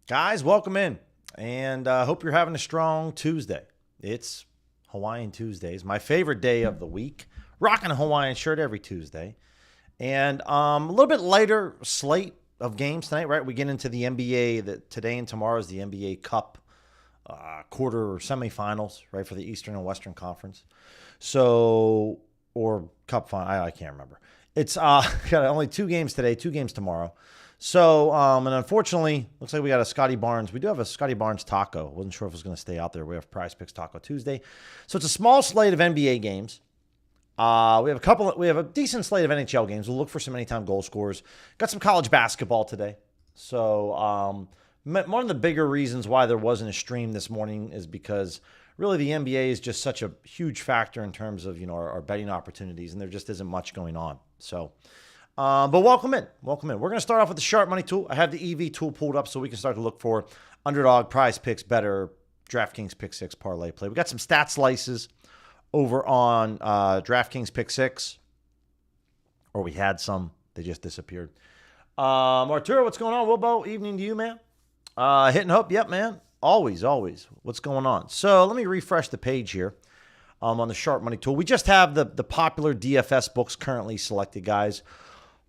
Guys, welcome in, and hope you're having a strong Tuesday. It's Hawaiian Tuesdays, my favorite day of the week. Rocking a Hawaiian shirt every Tuesday. And a little bit lighter slate of games tonight, right? We get into the NBA. Today and tomorrow is the NBA Cup quarter or semifinals, right, for the Eastern and Western Conference. So, or Cup final, I can't remember. It's got only 2 games today, 2 games tomorrow. So, and unfortunately, looks like we got a Scotty Barnes. We do have a Scotty Barnes taco. Wasn't sure if it was going to stay out there. We have PrizePicks Taco Tuesday. So it's a small slate of NBA games. We have a decent slate of NHL games. We'll look for some anytime goal scorers. Got some college basketball today. So, one of the bigger reasons why there wasn't a stream this morning is because really the NBA is just such a huge factor in terms of, our betting opportunities, and there just isn't much going on. So, but welcome in. We're going to start off with the sharp money tool. I have the EV tool pulled up so we can start to look for underdog, PrizePicks, better, DraftKings Pick 6 parlay play. We got some stat slices over on DraftKings Pick 6, or we had some. They just disappeared. Arturo, what's going on? Wilbo, evening to you, man. Hit and hope. Yep, man. Always. What's going on? So let me refresh the page here on the sharp money tool. We just have the popular DFS books currently selected, guys.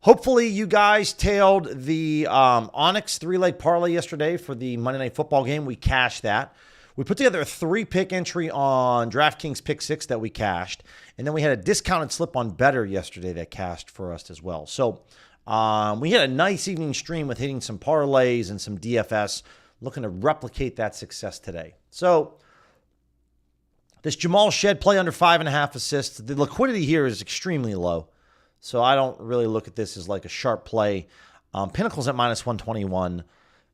Hopefully you guys tailed the Onyx 3-leg parlay yesterday for the Monday Night Football game. We cashed that. We put together a 3-pick entry on DraftKings Pick 6 that we cashed. And then we had a discounted slip on Better yesterday that cashed for us as well. So we had a nice evening stream with hitting some parlays and some DFS, looking to replicate that success today. So this Jamal Shed play under 5.5 assists. The liquidity here is extremely low. So I don't really look at this as like a sharp play. Pinnacle's at minus 121.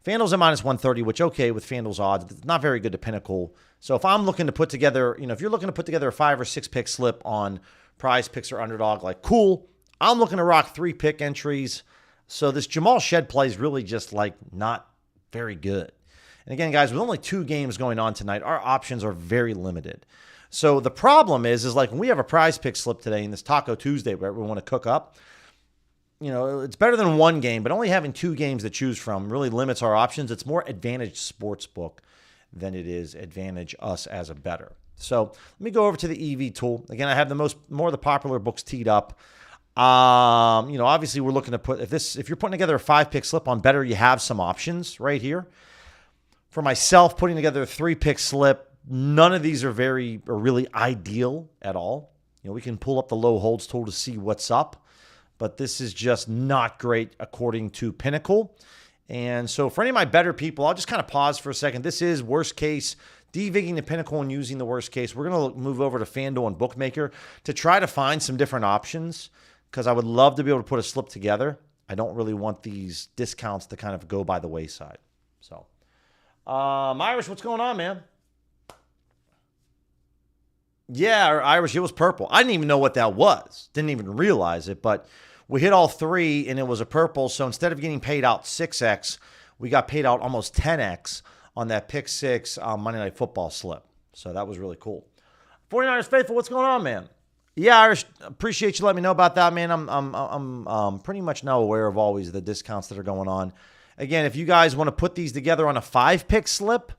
FanDuel's at minus 130, which, okay, with FanDuel's odds, it's not very good to Pinnacle. So if I'm looking to put together, if you're looking to put together a 5 or 6 pick slip on PrizePicks or Underdog, like, cool. I'm looking to rock 3-pick entries. So this Jamal Shed play is really just like not very good. And again, guys, with only 2 games going on tonight, our options are very limited. So the problem is like when we have a PrizePicks slip today in this Taco Tuesday where we want to cook up, it's better than 1 game, but only having 2 games to choose from really limits our options. It's more advantage sportsbook than it is advantage us as a bettor. So let me go over to the EV tool. Again, I have more of the popular books teed up. Obviously we're looking to put, if you're putting together a 5-pick slip on Better, you have some options right here. For myself, putting together a 3-pick slip, none of these are really ideal at all. We can pull up the low holds tool to see what's up, but this is just not great according to Pinnacle. And so for any of my better people, I'll just kind of pause for a second. This is worst case, devigging the Pinnacle and using the worst case. We're going to move over to FanDuel and Bookmaker to try to find some different options because I would love to be able to put a slip together. I don't really want these discounts to kind of go by the wayside. So, Irish, what's going on, man? Yeah, Irish, it was purple. I didn't even know what that was. Didn't even realize it, but we hit all 3 and it was a purple. So instead of getting paid out 6x, we got paid out almost 10x on that Pick 6 Monday Night Football slip. So that was really cool. 49ers Faithful, what's going on, man? Yeah, Irish, appreciate you letting me know about that, man. I'm pretty much now aware of always the discounts that are going on. Again, if you guys want to put these together on a 5-pick slip,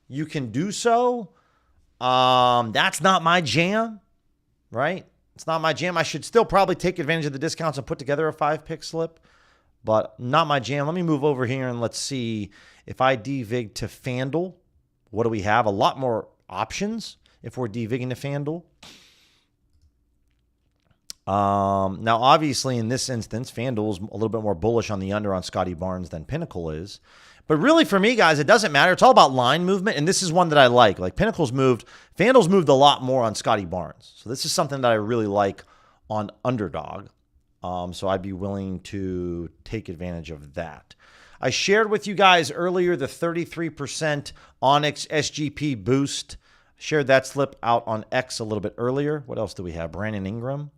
you can do so. That's not my jam, right? It's not my jam. I should still probably take advantage of the discounts and put together a 5-pick slip, but not my jam. Let me move over here and let's see if I devig to FanDuel. What do we have? A lot more options if we're devigging to FanDuel. Now, obviously, in this instance, FanDuel is a little bit more bullish on the under on Scotty Barnes than Pinnacle is. But really, for me, guys, it doesn't matter. It's all about line movement, and this is one that I like. Like, FanDuel's moved a lot more on Scotty Barnes. So this is something that I really like on Underdog. So I'd be willing to take advantage of that. I shared with you guys earlier the 33% Onyx SGP boost. Shared that slip out on X a little bit earlier. What else do we have? Brandon Ingram.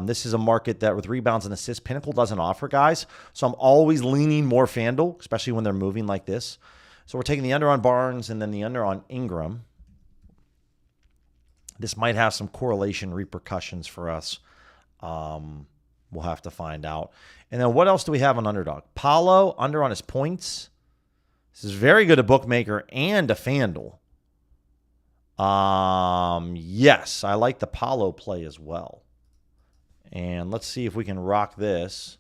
This is a market that with rebounds and assists, Pinnacle doesn't offer, guys. So I'm always leaning more FanDuel, especially when they're moving like this. So we're taking the under on Barnes and then the under on Ingram. This might have some correlation repercussions for us. We'll have to find out. And then what else do we have on Underdog? Paulo, under on his points. This is very good a bookmaker and a FanDuel. Yes, I like the Paulo play as well. And let's see if we can rock this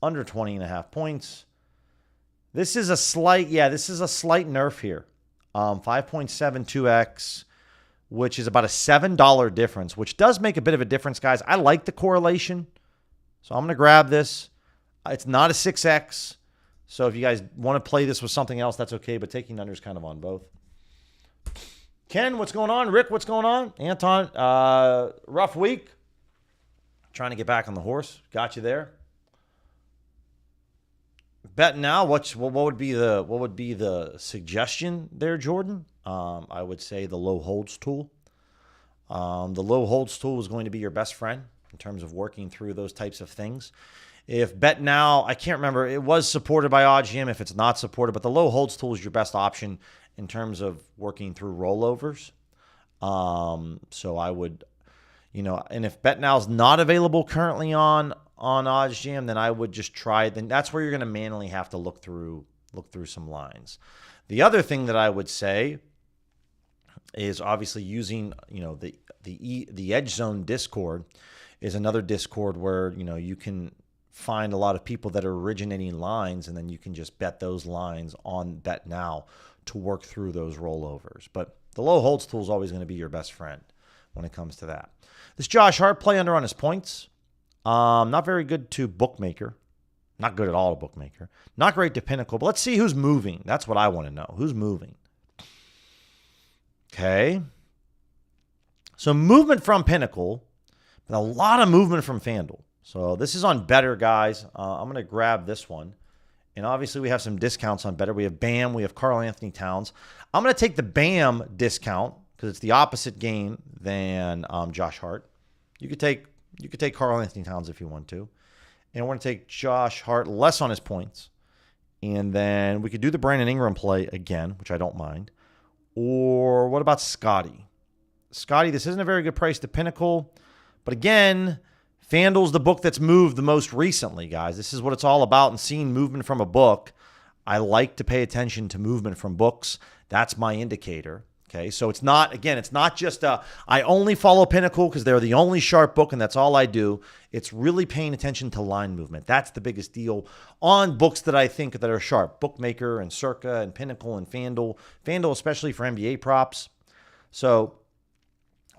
under 20.5 points. This is a slight nerf here. 5.72x, which is about a $7 difference, which does make a bit of a difference, guys. I like the correlation, so I'm going to grab this. It's not a 6x, so if you guys want to play this with something else, that's okay, but taking under is kind of on both. Ken, what's going on? Rick, what's going on? Anton, rough week. Trying to get back on the horse. Got you there. Bet now. What would be the suggestion there, Jordan? I would say the low holds tool. The low holds tool is going to be your best friend in terms of working through those types of things. If bet now, I can't remember, it was supported by OddsJam. If it's not supported, but the low holds tool is your best option in terms of working through rollovers. So I would, and if bet now is not available currently on OddsJam, then I would just try it. Then that's where you're going to manually have to look through some lines. The other thing that I would say is obviously using, the Edge Zone Discord is another Discord where, you can find a lot of people that are originating lines, and then you can just bet those lines on bet now to work through those rollovers. But the low holds tool is always going to be your best friend when it comes to that. This Josh Hart play under on his points. Not very good to bookmaker. Not good at all to bookmaker. Not great to Pinnacle. But let's see who's moving. That's what I want to know. Who's moving? Okay. So movement from Pinnacle, but a lot of movement from FanDuel. So this is on Better, guys. I'm going to grab this one. And obviously we have some discounts on Better. We have Bam. We have Karl Anthony Towns. I'm going to take the Bam discount because it's the opposite game than Josh Hart. You could take Karl Anthony Towns if you want to. And I want to take Josh Hart less on his points. And then we could do the Brandon Ingram play again, which I don't mind. Or what about Scotty? Scotty, this isn't a very good price to Pinnacle. But again, FanDuel's the book that's moved the most recently, guys. This is what it's all about, and seeing movement from a book. I like to pay attention to movement from books. That's my indicator. Okay, so it's not just I only follow Pinnacle because they're the only sharp book and that's all I do. It's really paying attention to line movement. That's the biggest deal on books that I think that are sharp. Bookmaker and Circa and Pinnacle and FanDuel. FanDuel especially for NBA props. So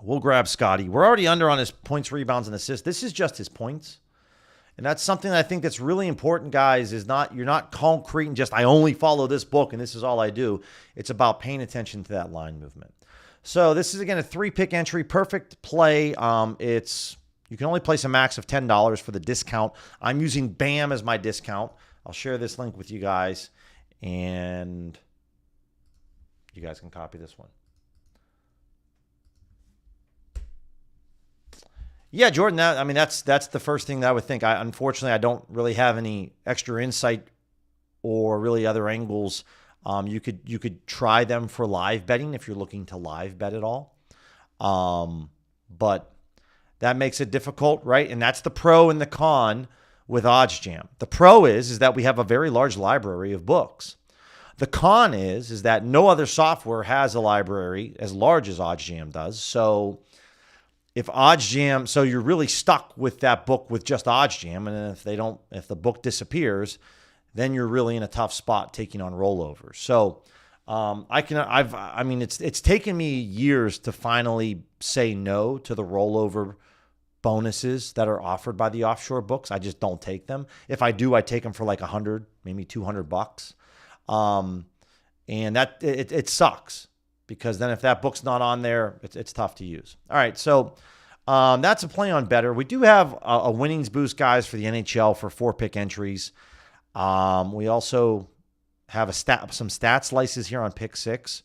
we'll grab Scotty. We're already under on his points, rebounds, and assists. This is just his points. And that's something I think that's really important, guys, is you're not concrete and just I only follow this book and this is all I do. It's about paying attention to that line movement. So this is, again, a 3-pick entry. Perfect play. You can only place a max of $10 for the discount. I'm using BAM as my discount. I'll share this link with you guys, and you guys can copy this one. Yeah, Jordan, that's the first thing that I would think. Unfortunately, I don't really have any extra insight or really other angles. You could try them for live betting if you're looking to live bet at all. But that makes it difficult, right? And that's the pro and the con with OddsJam. The pro is that we have a very large library of books. The con is that no other software has a library as large as OddsJam does. So if OddsJam, so you're really stuck with that book with just OddsJam, and if the book disappears, then you're really in a tough spot taking on rollovers. So it's taken me years to finally say no to the rollover bonuses that are offered by the offshore books. I just don't take them. If I do, I take them for like $100, maybe $200. And that it sucks. Because then if that book's not on there, it's tough to use. All right, so that's a play on Better. We do have a winnings boost, guys, for the NHL for 4-pick entries. We also have some stat slices here on Pick 6.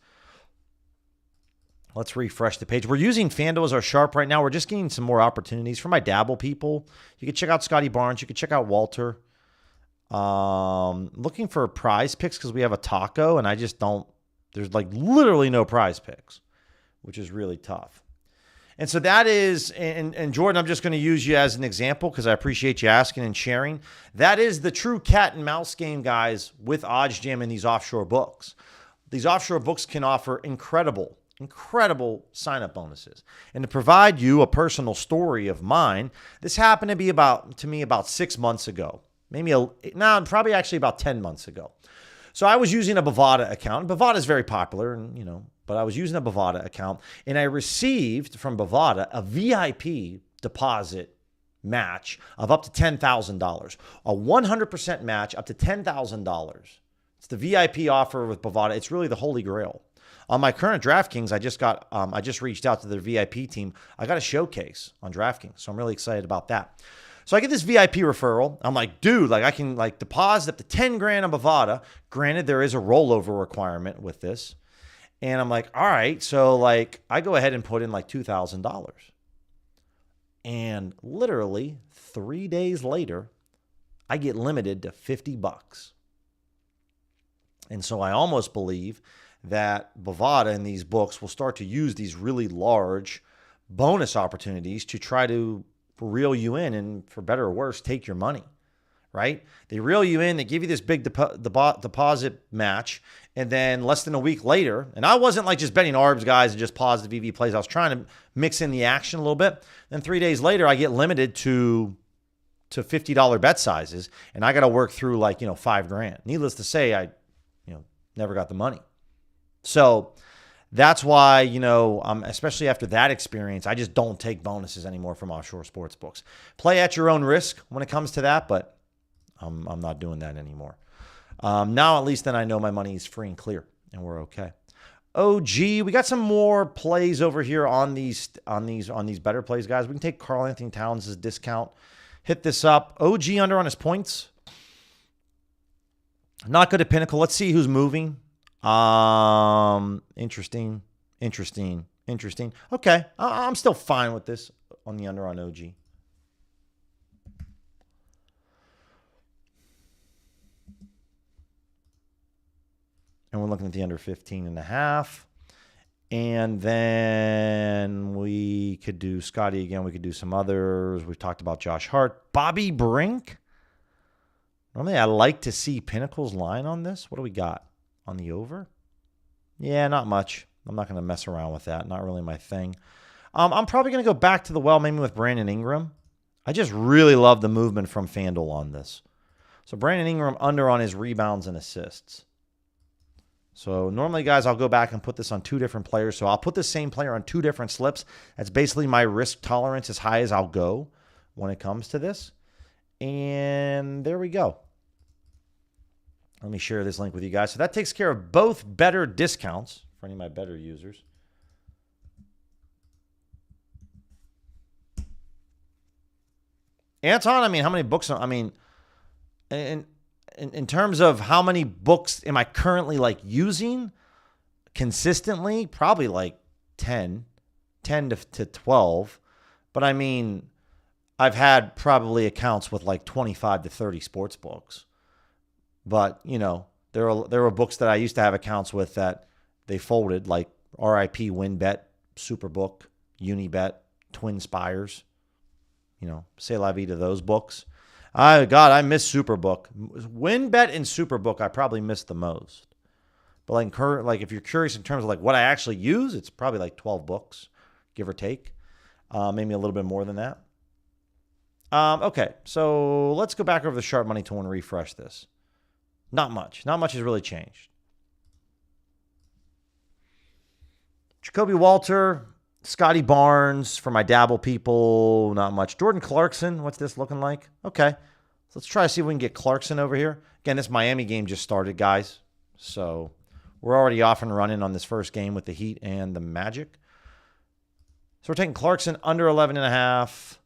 Let's refresh the page. We're using FanDuel as our sharp right now. We're just getting some more opportunities for my dabble people. You can check out Scotty Barnes. You can check out Walter. Looking for PrizePicks because we have a taco, and I just don't. There's like literally no PrizePicks, which is really tough. And so that is, and Jordan, I'm just going to use you as an example because I appreciate you asking and sharing. That is the true cat and mouse game, guys, with OddsJam and these offshore books. These offshore books can offer incredible sign-up bonuses. And to provide you a personal story of mine, this happened to me about 6 months ago. Probably actually about 10 months ago. So I was using a Bovada account. Bovada is very popular, and but I was using a Bovada account, and I received from Bovada a VIP deposit match of up to $10,000, a 100% match up to $10,000. It's the VIP offer with Bovada. It's really the holy grail. On my current DraftKings, I just reached out to their VIP team. I got a showcase on DraftKings, so I'm really excited about that. So I get this VIP referral. I'm like, dude, I can deposit up to 10 grand on Bovada. Granted, there is a rollover requirement with this. And I'm like, all right. So I go ahead and put in $2,000. And literally 3 days later, I get limited to $50. And so I almost believe that Bovada and these books will start to use these really large bonus opportunities to try to reel you in and, for better or worse, take your money, right? They reel you in, they give you this big deposit match, and then less than a week later, and I wasn't just betting ARBs, guys, and just positive VV plays. I was trying to mix in the action a little bit. Then 3 days later, I get limited to $50 bet sizes, and I got to work through $5 grand. Needless to say, I never got the money. So that's why, especially after that experience, I just don't take bonuses anymore from offshore sports books. Play at your own risk when it comes to that, but I'm not doing that anymore. Now, at least then I know my money is free and clear, and we're okay. OG, we got some more plays over here on these better plays, guys. We can take Karl Anthony Towns' discount. Hit this up. OG under on his points. Not good at Pinnacle. Let's see who's moving. Interesting. Okay. I'm still fine with this on the under on OG. And we're looking at the under 15.5. And then we could do Scotty again. We could do some others. We've talked about Josh Hart. Bobby Brink. Normally, I like to see Pinnacle's line on this. What do we got? On the over? Yeah, not much. I'm not going to mess around with that. Not really my thing. I'm probably going to go back to the well, maybe with Brandon Ingram. I just really love the movement from FanDuel on this. So Brandon Ingram under on his rebounds and assists. So normally, guys, I'll go back and put this on two different players. So I'll put the same player on two different slips. That's basically my risk tolerance, as high as I'll go when it comes to this. And there we go. Let me share this link with you guys. So that takes care of both better discounts for any of my better users. Anton, how many books? In terms of how many books am I currently using consistently, probably 10 to 12. But I've had probably accounts with 25 to 30 sports books. But, there were books that I used to have accounts with that they folded, like RIP, WinBet, Superbook, Unibet, Twin Spires. Say la vie to those books. I miss Superbook. WinBet and Superbook, I probably miss the most. But if you're curious in terms of what I actually use, it's probably 12 books, give or take. Maybe a little bit more than that. Okay, so let's go back over the Sharp Money tool and refresh this. Not much. Not much has really changed. Jacoby Walter, Scotty Barnes for my Dabble people. Not much. Jordan Clarkson, what's this looking like? Okay, so let's try to see if we can get Clarkson over here. Again, this Miami game just started, guys. So we're already off and running on this first game with the Heat and the Magic. So we're taking Clarkson under 11.5.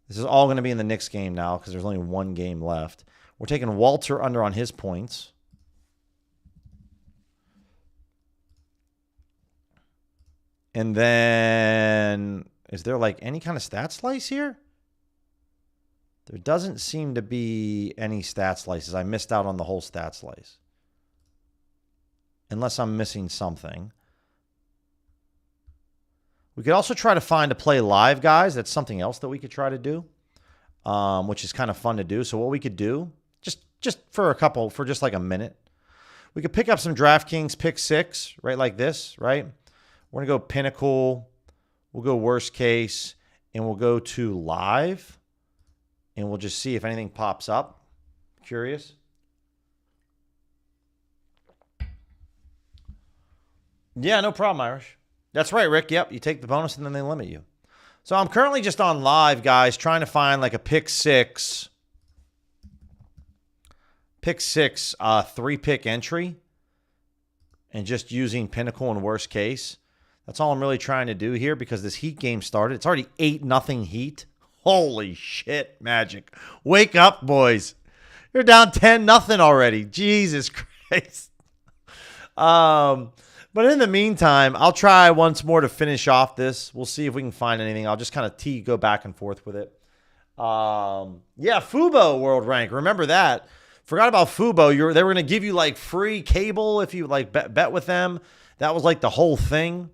This is all going to be in the Knicks game now because there's only one game left. We're taking Walter under on his points. And then, is there any kind of stat slice here? There doesn't seem to be any stat slices. I missed out on the whole stat slice. Unless I'm missing something. We could also try to find a play live, guys. That's something else that we could try to do, which is kind of fun to do. So what we could do, just for just like a minute, we could pick up some DraftKings pick six, right, like this, right? We're going to go Pinnacle. We'll go worst case, and we'll go to live, and we'll just see if anything pops up. Curious. Yeah, no problem, Irish. That's right, Rick. Yep, you take the bonus, and then they limit you. So I'm currently just on live, guys, trying to find like a pick six, three-pick entry, and just using Pinnacle and worst case. That's all I'm really trying to do here because this Heat game started. It's already 8-0 Heat. Holy shit, Magic. Wake up, boys. You're down 10-0 already. Jesus Christ. But in the meantime, I'll try once more to finish off this. We'll see if we can find anything. I'll just kind of go back and forth with it. Yeah, Fubo world rank. Remember that. Forgot about Fubo. They were going to give you like free cable if you like bet with them. That was like the whole thing.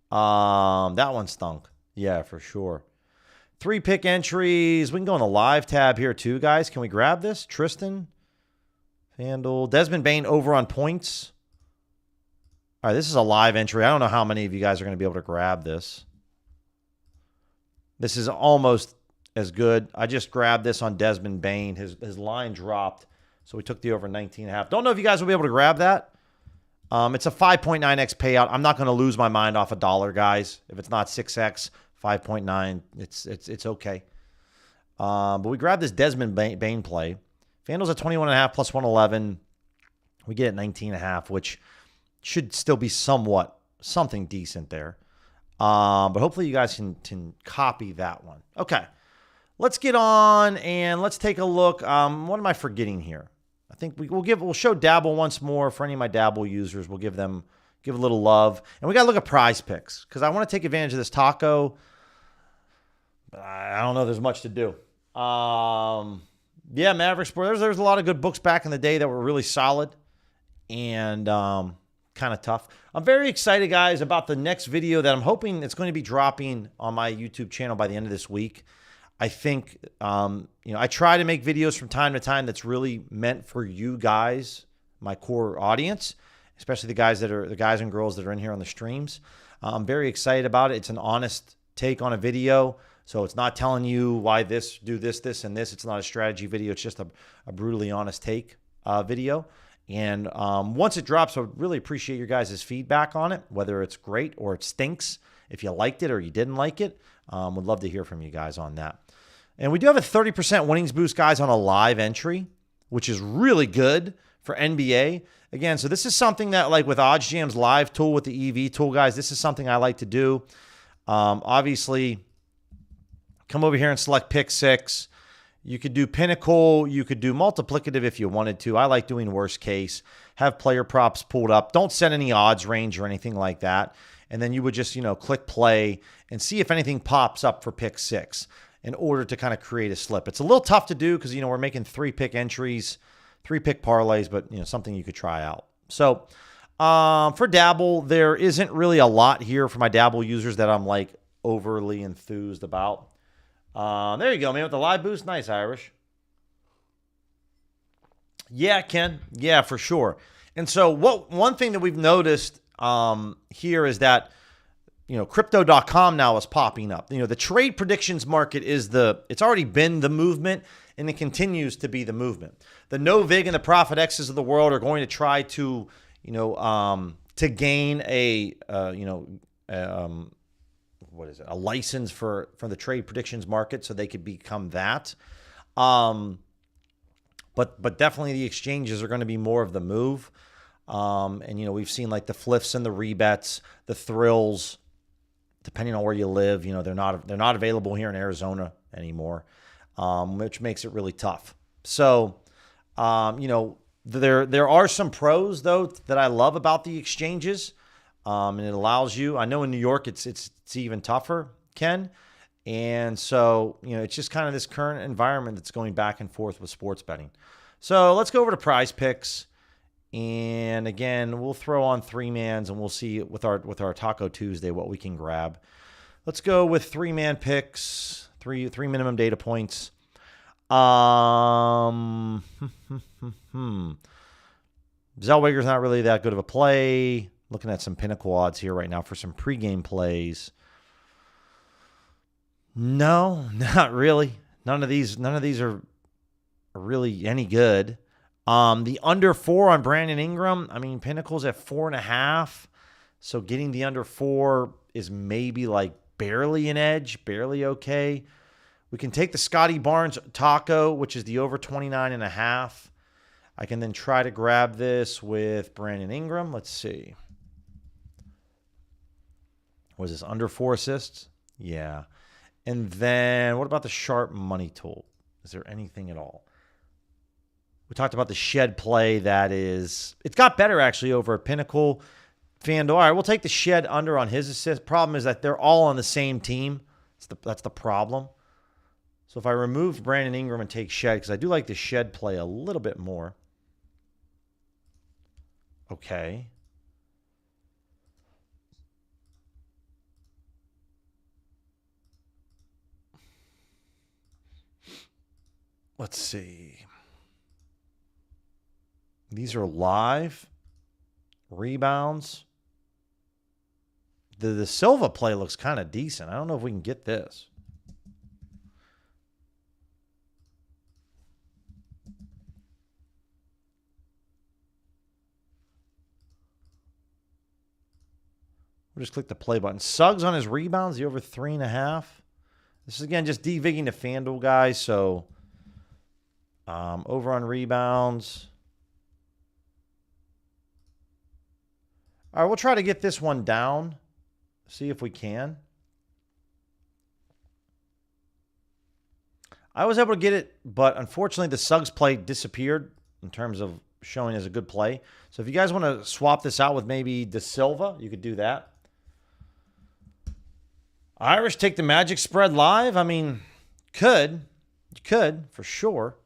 That one stunk. Yeah, for sure. 3-pick entries. We can go on the live tab here too, guys. Can we grab this? Tristan, FanDuel, Desmond Bane over on points. All right, this is a live entry. I don't know how many of you guys are going to be able to grab this. This is almost as good. I just grabbed this on Desmond Bane. His line dropped, so we took the over 19.5. Don't know if you guys will be able to grab that. It's a 5.9x payout. I'm not going to lose my mind off $1, guys. If it's not 6x, 5.9, it's okay. But we grabbed this Desmond Bane play. FanDuel's at 21.5 plus 111. We get 19.5, which should still be something decent there. But hopefully you guys can copy that one. Okay, let's get on and let's take a look. What am I forgetting here? I think we'll show Dabble once more for any of my Dabble users. We'll give a little love, and we got to look at PrizePicks because I want to take advantage of this taco. But I don't know. There's much to do. Yeah, Maverick Sport. There's a lot of good books back in the day that were really solid and kind of tough. I'm very excited, guys, about the next video that I'm hoping it's going to be dropping on my YouTube channel by the end of this week. I think, I try to make videos from time to time that's really meant for you guys, my core audience, especially the guys and girls that are in here on the streams. I'm very excited about it. It's an honest take on a video. So it's not telling you why do this, and this. It's not a strategy video. It's just a brutally honest take video. And once it drops, I would really appreciate your guys' feedback on it, whether it's great or it stinks. If you liked it or you didn't like it, would love to hear from you guys on that. And we do have a 30% winnings boost, guys, on a live entry, which is really good for NBA. Again, so this is something that, like with OddsJam's live tool with the EV tool, guys, this is something I like to do. Obviously, come over here and select pick six. You could do Pinnacle. You could do multiplicative if you wanted to. I like doing worst case. Have player props pulled up. Don't set any odds range or anything like that. And then you would just, click play and see if anything pops up for pick six in order to kind of create a slip. It's a little tough to do because, we're making 3-pick entries, 3-pick parlays, but, something you could try out. So for Dabble, there isn't really a lot here for my Dabble users that I'm like overly enthused about. There you go, man, with the live boost. Nice, Irish. Yeah, Ken. Yeah, for sure. And so one thing that we've noticed here is that, crypto.com now is popping up. The trade predictions market it's already been the movement, and it continues to be the movement. The NoVig and the Profit X's of the world are going to try to, to gain a license for the trade predictions market so they could become that. But definitely the exchanges are going to be more of the move. And, we've seen like the flips and the rebets, the thrills, depending on where you live, they're not available here in Arizona anymore, which makes it really tough. So, there are some pros though that I love about the exchanges. And it allows you, I know in New York, it's even tougher, Ken. And so, it's just kind of this current environment that's going back and forth with sports betting. So let's go over to PrizePicks. And again, we'll throw on 3-mans and we'll see with our Taco Tuesday what we can grab. Let's go with 3-man picks, three minimum data points. Zellweger's not really that good of a play. Looking at some pinnacle odds here right now for some pregame plays. No, not really. None of these are really any good. The under 4 on Brandon Ingram. I mean, Pinnacle's at 4.5. So getting the under 4 is maybe like barely an edge, barely okay. We can take the Scotty Barnes Taco, which is the over 29.5. I can then try to grab this with Brandon Ingram. Let's see. Was this under 4 assists? Yeah. And then what about the sharp money tool? Is there anything at all? We talked about the shed play it's got better actually over at Pinnacle. FanDuel. All right, we'll take the shed under on his assist. Problem is that they're all on the same team. That's the problem. So if I remove Brandon Ingram and take shed, because I do like the shed play a little bit more. Okay. Let's see. These are live rebounds. The Silva play looks kind of decent. I don't know if we can get this. We'll just click the play button. Suggs on his rebounds, the over 3.5. This is, again, just devigging the FanDuel guys. So, over on rebounds. All right, we'll try to get this one down. See if we can. I was able to get it, but unfortunately the Suggs play disappeared in terms of showing as a good play. So if you guys want to swap this out with maybe De Silva, you could do that. Irish take the Magic spread live. I mean, you could for sure.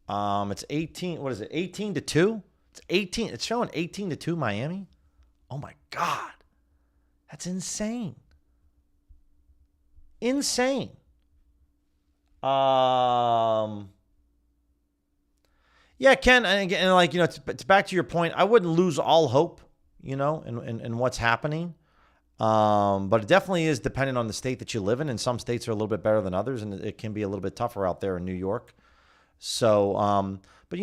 It's 18. What is it? 18-2. It's 18. It's showing 18-2 Miami. Oh my God, that's insane. Insane. Yeah, Ken. And again, like it's back to your point. I wouldn't lose all hope, in what's happening. But it definitely is dependent on the state that you live in, and some states are a little bit better than others, and it can be a little bit tougher out there in New York. So, but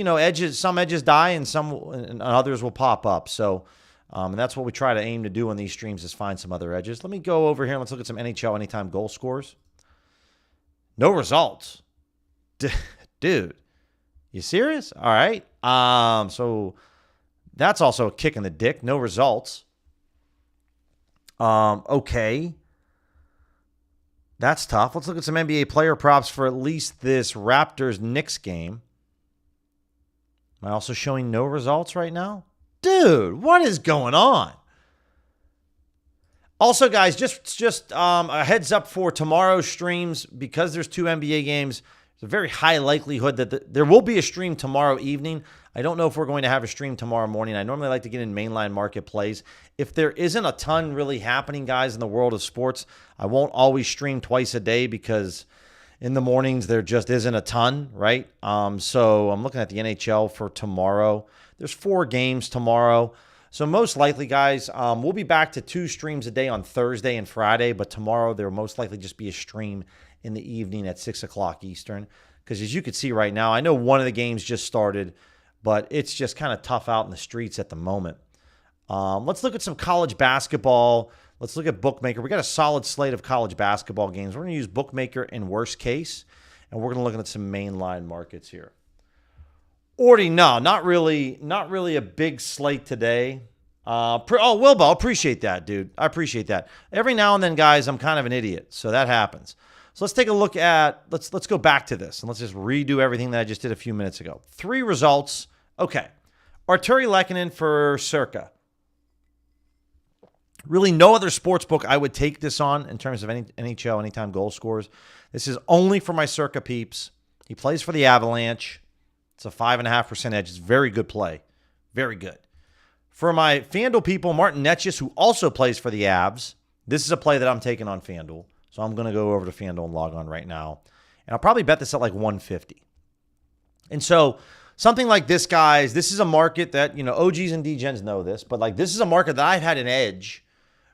some edges die, and others will pop up. So, and that's what we try to aim to do on these streams is find some other edges. Let me go over here and let's look at some NHL anytime goal scores. No results, dude. You serious? All right. So that's also a kick in the dick. No results. Okay. That's tough. Let's look at some NBA player props for at least this Raptors-Knicks game. Am I also showing no results right now? Dude, what is going on? Also, guys, just a heads up for tomorrow's streams. Because there's 2 NBA games, there's a very high likelihood that there will be a stream tomorrow evening. I don't know if we're going to have a stream tomorrow morning. I normally like to get in mainline market plays. If there isn't a ton really happening, guys, in the world of sports, I won't always stream twice a day because in the mornings there just isn't a ton, right? So I'm looking at the NHL for tomorrow. There's 4 games tomorrow. So most likely, guys, we'll be back to 2 streams a day on Thursday and Friday, but tomorrow there will most likely just be a stream in the evening at 6 o'clock Eastern. Because as you can see right now, I know one of the games just started, but it's just kind of tough out in the streets at the moment. Let's look at some college basketball. Let's look at Bookmaker. We got a solid slate of college basketball games. We're going to use Bookmaker in worst case, and we're going to look at some mainline markets here. Orty, no, not really a big slate today. Wilbo, appreciate that, dude. I appreciate that. Every now and then, guys, I'm kind of an idiot, so that happens. So let's take a look at, let's go back to this, and let's just redo everything that I just did a few minutes ago. 3 results. Okay. Arturi Lehkonen for Circa. Really no other sports book I would take this on in terms of any NHL anytime goal scores. This is only for my Circa peeps. He plays for the Avalanche. It's a 5.5% edge. It's very good play. Very good. For my FanDuel people, Martin Netjes, who also plays for the Avs, this is a play that I'm taking on FanDuel. So I'm going to go over to FanDuel and log on right now. And I'll probably bet this at like 150. And so something like this, guys, this is a market that, OGs and DGens know this, but like this is a market that I've had an edge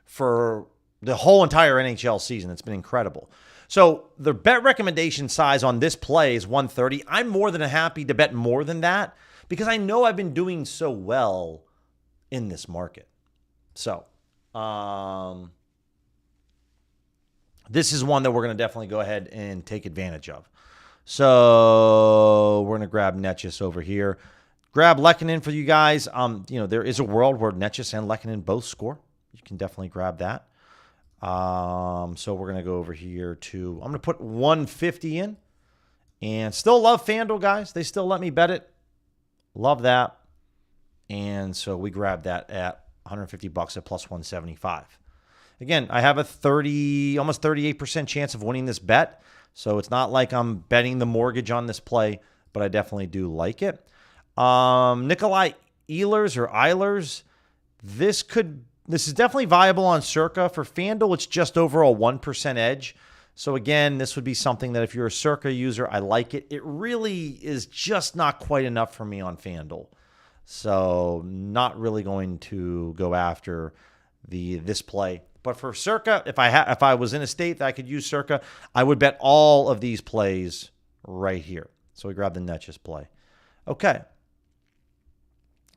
for the whole entire NHL season. It's been incredible. So the bet recommendation size on this play is 130. I'm more than happy to bet more than that because I know I've been doing so well in this market. So this is one that we're going to definitely go ahead and take advantage of. So we're going to grab Netjes over here. Grab Lehkonen for you guys. There is a world where Netjes and Lehkonen both score. You can definitely grab that. So we're going to go over here to, I'm going to put 150 in. And still love FanDuel, guys. They still let me bet it. Love that. And so we grab that at $150 at plus 175. Again, I have a almost 38% chance of winning this bet. So it's not like I'm betting the mortgage on this play, but I definitely do like it. Nikolai Ehlers, this is definitely viable on Circa. For FanDuel, it's just over a 1% edge. So again, this would be something that if you're a Circa user, I like it. It really is just not quite enough for me on FanDuel. So not really going to go after this play. But for Circa, if I was in a state that I could use Circa, I would bet all of these plays right here. So we grab the Netjes play. Okay.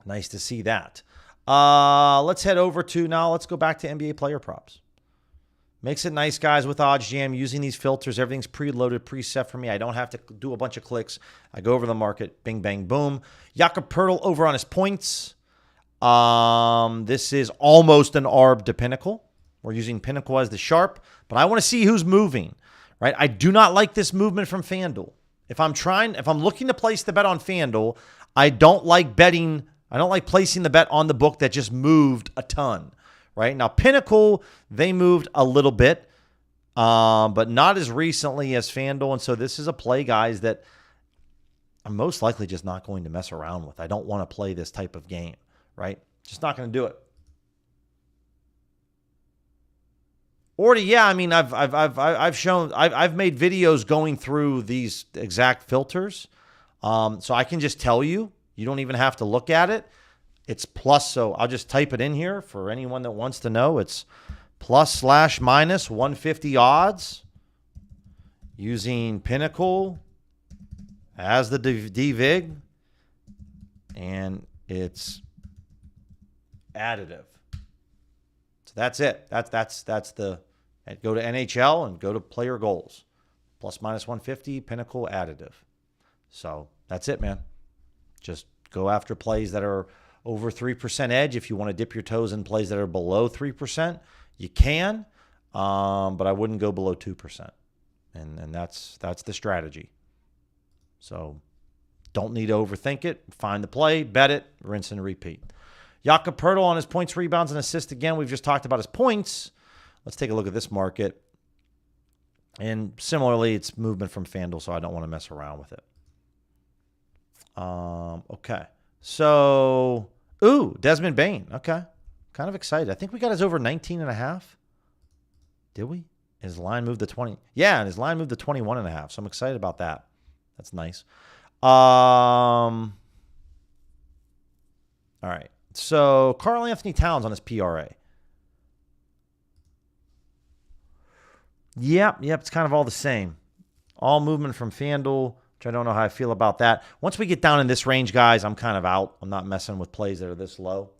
Nice to see that. Let's head over to now. Let's go back to NBA player props. Makes it nice, guys, with OddsJam. Using these filters, everything's preloaded, preset for me. I don't have to do a bunch of clicks. I go over the market, bing, bang, boom. Jakob Poeltl over on his points. This is almost an ARB to Pinnacle. We're using Pinnacle as the sharp, but I want to see who's moving, right? I do not like this movement from FanDuel. If I'm looking to place the bet on FanDuel, I don't like placing the bet on the book that just moved a ton, right? Now, Pinnacle, they moved a little bit, but not as recently as FanDuel. And so this is a play, guys, that I'm most likely just not going to mess around with. I don't want to play this type of game, right? Just not going to do it. I've made videos going through these exact filters. So I can just tell you, you don't even have to look at it. It's plus, so I'll just type it in here for anyone that wants to know. It's plus/minus 150 odds using Pinnacle as the DVIG, and it's additive. So that's it. That's the go to NHL and go to player goals. Plus/minus 150, Pinnacle additive. So that's it, man. Just go after plays that are over 3% edge. If you want to dip your toes in plays that are below 3%, you can. But I wouldn't go below 2%. And that's the strategy. So don't need to overthink it. Find the play, bet it, rinse and repeat. Jakob Poeltl on his points, rebounds, and assists. Again, we've just talked about his points. Let's take a look at this market. And similarly, it's movement from FanDuel, so I don't want to mess around with it. Okay. So, Desmond Bane. Okay. Kind of excited. I think we got his over 19.5. Did we? His line moved to 20. Yeah, and his line moved to 21.5. So I'm excited about that. That's nice. All right. So Karl Anthony Towns on his PRA. Yep, it's kind of all the same. All movement from FanDuel, which I don't know how I feel about that. Once we get down in this range, guys, I'm kind of out. I'm not messing with plays that are this low.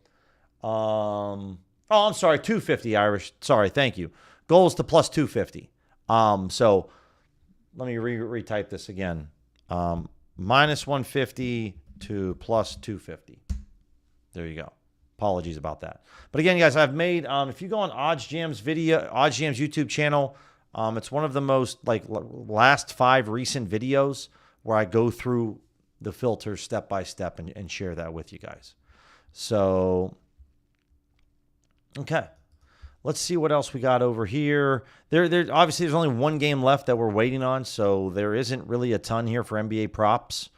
I'm sorry, 250, Irish. Sorry, thank you. Goals to plus 250. So let me retype this again. Minus 150 to plus 250. There you go. Apologies about that. But again, guys, I've made, if you go on OddsJam's YouTube channel, it's one of the most last 5 recent videos where I go through the filters step by step and share that with you guys. So, okay. Let's see what else we got over here. Obviously, there's only one game left that we're waiting on, so there isn't really a ton here for NBA props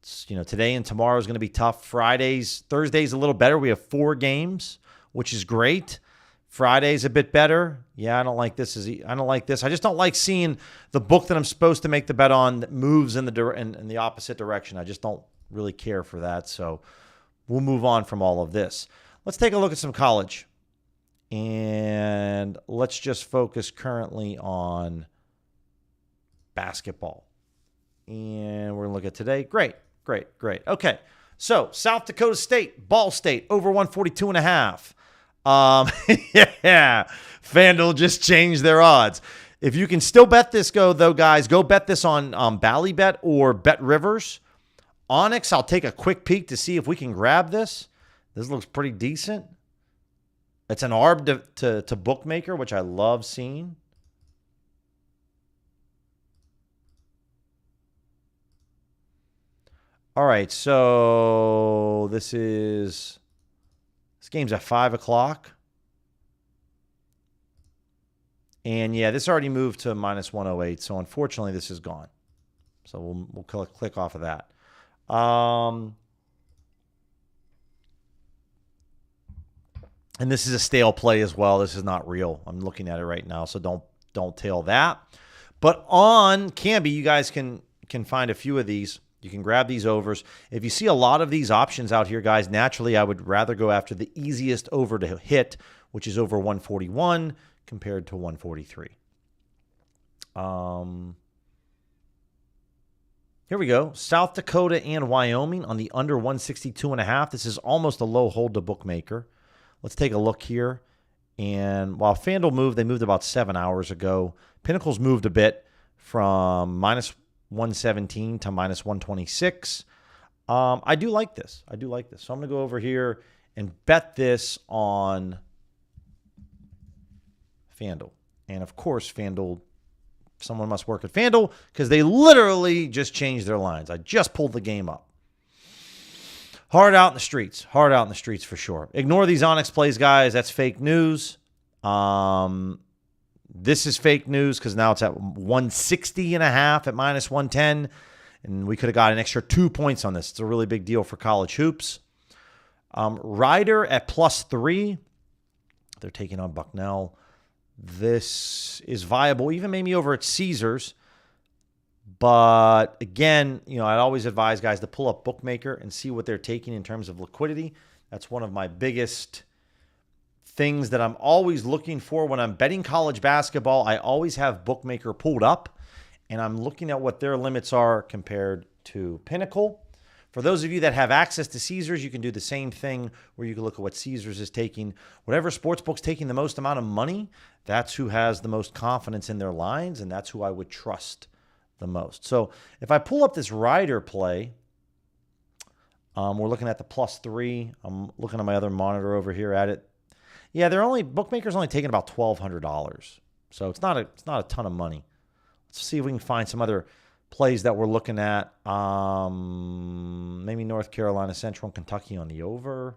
Today and tomorrow is going to be tough. Thursday's a little better. We have 4 games, which is great. Friday's a bit better. Yeah, I don't like this. I just don't like seeing the book that I'm supposed to make the bet on that moves in the opposite direction. I just don't really care for that. So we'll move on from all of this. Let's take a look at some college. And let's just focus currently on basketball. And we're going to look at today. Great. Okay. So South Dakota State, Ball State, over 142.5. Yeah, FanDuel just changed their odds. If you can still bet this, go bet this on Ballybet or Bet Rivers. Onyx, I'll take a quick peek to see if we can grab this. This looks pretty decent. It's an ARB to bookmaker, which I love seeing. All right, so this game's at 5 o'clock. And yeah, this already moved to minus 108. So unfortunately, this is gone. So we'll click off of that. And this is a stale play as well. This is not real. I'm looking at it right now, so don't tail that. But on Kambi, you guys can find a few of these. You can grab these overs. If you see a lot of these options out here, guys, naturally I would rather go after the easiest over to hit, which is over 141 compared to 143. Here we go. South Dakota and Wyoming on the under 162.5. This is almost a low hold to bookmaker. Let's take a look here. And while FanDuel moved, they moved about 7 hours ago. Pinnacle's moved a bit from minus 117 to minus 126. I do like this. So I'm going to go over here and bet this on FanDuel. And of course, FanDuel, someone must work at FanDuel because they literally just changed their lines. I just pulled the game up. Hard out in the streets for sure. Ignore these Onyx plays, guys. That's fake news. This is fake news because now it's at 160.5 at minus 110. And we could have got an extra 2 points on this. It's a really big deal for college hoops. Ryder at +3. They're taking on Bucknell. This is viable, even maybe over at Caesars. But again, I'd always advise guys to pull up Bookmaker and see what they're taking in terms of liquidity. That's one of my biggest things that I'm always looking for when I'm betting college basketball. I always have Bookmaker pulled up, and I'm looking at what their limits are compared to Pinnacle. For those of you that have access to Caesars, you can do the same thing where you can look at what Caesars is taking. Whatever sportsbook's taking the most amount of money, that's who has the most confidence in their lines, and that's who I would trust the most. So if I pull up this Ryder play, we're looking at the +3. I'm looking at my other monitor over here at it. Yeah, Bookmaker's only taking about $1,200. So it's not a ton of money. Let's see if we can find some other plays that we're looking at. Maybe North Carolina, Central, and Kentucky on the over.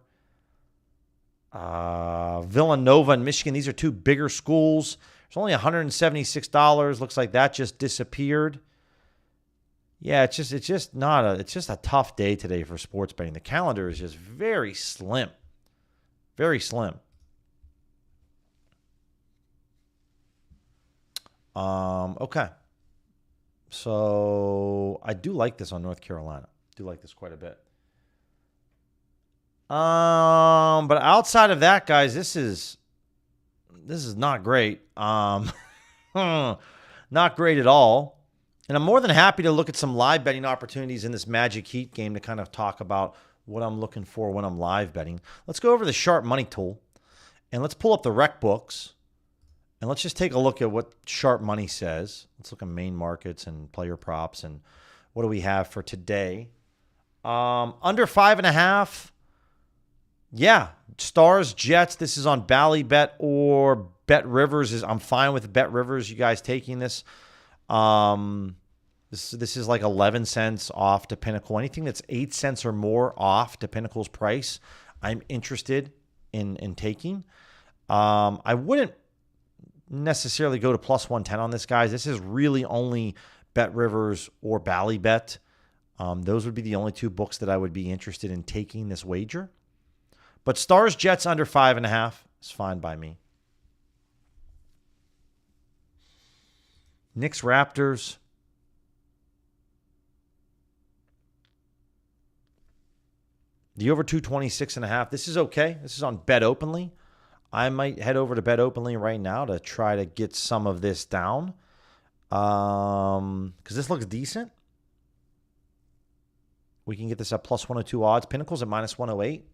Villanova and Michigan. These are two bigger schools. It's only $176. Looks like that just disappeared. Yeah, it's just a tough day today for sports betting. The calendar is just very slim. Very slim. Okay. So I do like this on North Carolina. Do like this quite a bit. But outside of that, guys, this is not great. Not great at all. And I'm more than happy to look at some live betting opportunities in this Magic Heat game to kind of talk about what I'm looking for when I'm live betting. Let's go over the Sharp Money tool, and let's pull up the rec books, and let's just take a look at what Sharp Money says. Let's look at main markets and player props, and what do we have for today? Under 5.5. Yeah, Stars, Jets. This is on Ballybet or Bet Rivers. I'm fine with Bet Rivers. You guys taking this? This is like 11 cents off to Pinnacle. Anything that's 8 cents or more off to Pinnacle's price, I'm interested in taking. I wouldn't necessarily go to +110 on this, guys. This is really only Bet Rivers or Ballybet. Those would be the only two books that I would be interested in taking this wager. But Stars Jets under 5.5 is fine by me. Knicks Raptors. The over 226.5. This is okay. This is on Bet Openly. I might head over to Bet Openly right now to try to get some of this down. Because this looks decent. We can get this at plus 102 odds. Pinnacle's at minus 108.